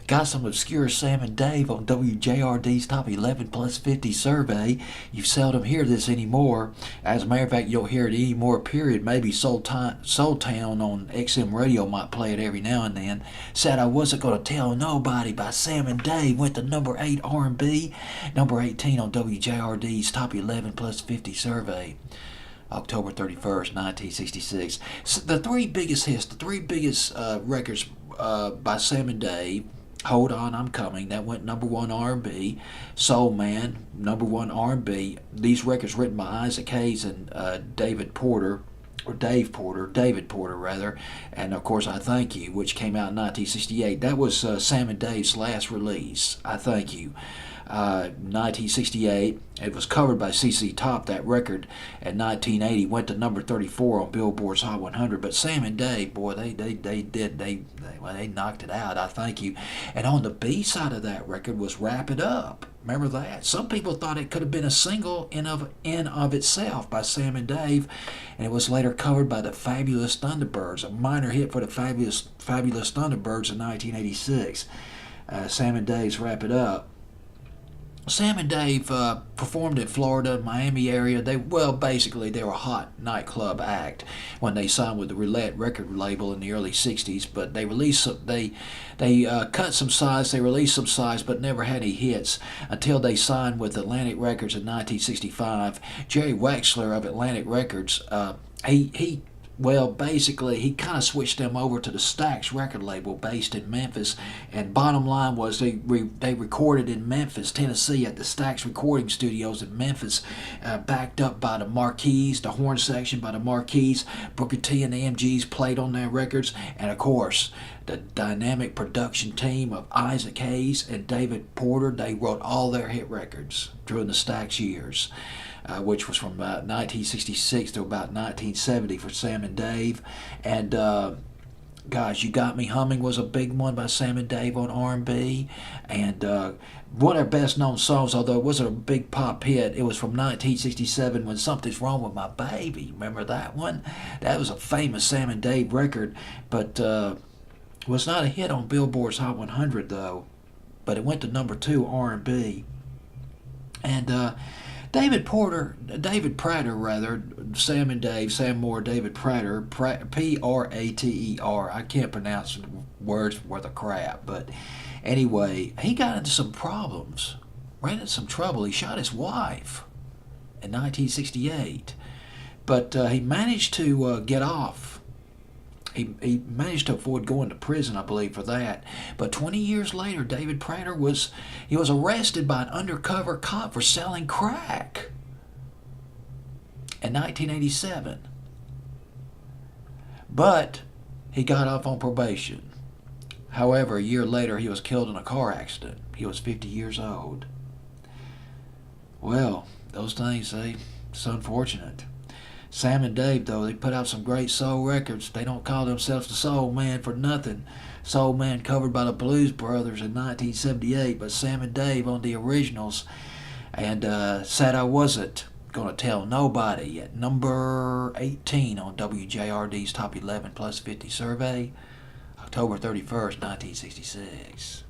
Got some obscure Sam and Dave on WJRD's Top 11 Plus 50 survey. You seldom hear this anymore. As a matter of fact, you don't hear it anymore, period. Maybe Soul Town on XM Radio might play it every now and then. Said I Wasn't Gonna Tell Nobody by Sam and Dave went to number 8 R&B, number 18 on WJRD's Top 11 Plus 50 survey. October 31st, 1966. So the three biggest hits, the three biggest records by Sam and Dave. Hold On, I'm Coming, that went number 1 R&B. Soul Man, number 1 R&B. These records written by Isaac Hayes and David Porter, rather. And of course, I Thank You, which came out in 1968. That was Sam and Dave's last release, I Thank You. 1968. It was covered by CC Top. That record in 1980 went to number 34 on Billboard's Hot 100. But Sam and Dave, boy, they knocked it out. I Thank You. And on the B side of that record was Wrap It Up. Remember that? Some people thought it could have been a single in of itself by Sam and Dave, and it was later covered by the Fabulous Thunderbirds, a minor hit for the Fabulous Thunderbirds in 1986. Sam and Dave's Wrap It Up. Sam and Dave performed in Florida, Miami area. They were a hot nightclub act when they signed with the Roulette record label in the early '60s. But they released they cut some sides, they released some sides, but never had any hits until they signed with Atlantic Records in 1965. Jerry Wexler of Atlantic Records, he kind of switched them over to the Stax record label based in Memphis. And bottom line was they recorded in Memphis, Tennessee at the Stax recording studios in Memphis, backed up by the Marquis, the horn section by the Marquis. Booker T and the MGs played on their records. And of course, the dynamic production team of Isaac Hayes and David Porter, they wrote all their hit records during the Stax years. Which was from about 1966 to about 1970 for Sam and Dave. And gosh, You Got Me Humming was a big one by Sam and Dave on R&B. And one of their best known songs, although it wasn't a big pop hit, it was from 1967, When Something's Wrong With My Baby. Remember that one? That was a famous Sam and Dave record, but was not a hit on Billboard's Hot 100 though. But it went to number 2 R&B. And David Prater, Sam and Dave, Sam Moore, David Prater, Prater. I can't pronounce words worth of crap, but anyway, he got into some problems, ran into some trouble. He shot his wife in 1968, but he managed to get off. He managed to avoid going to prison, I believe, for that. But 20 years later, David Prater was arrested by an undercover cop for selling crack in 1987. But he got off on probation. However, a year later, he was killed in a car accident. He was 50 years old. Well, those things, it's unfortunate. Sam and Dave, though, they put out some great soul records. They don't call themselves the Soul Man for nothing. Soul Man covered by the Blues Brothers in 1978, but Sam and Dave on the originals. And Said I Wasn't Gonna Tell Nobody at number 18 on WJRD's Top 11 Plus 50 survey, October 31st, 1966.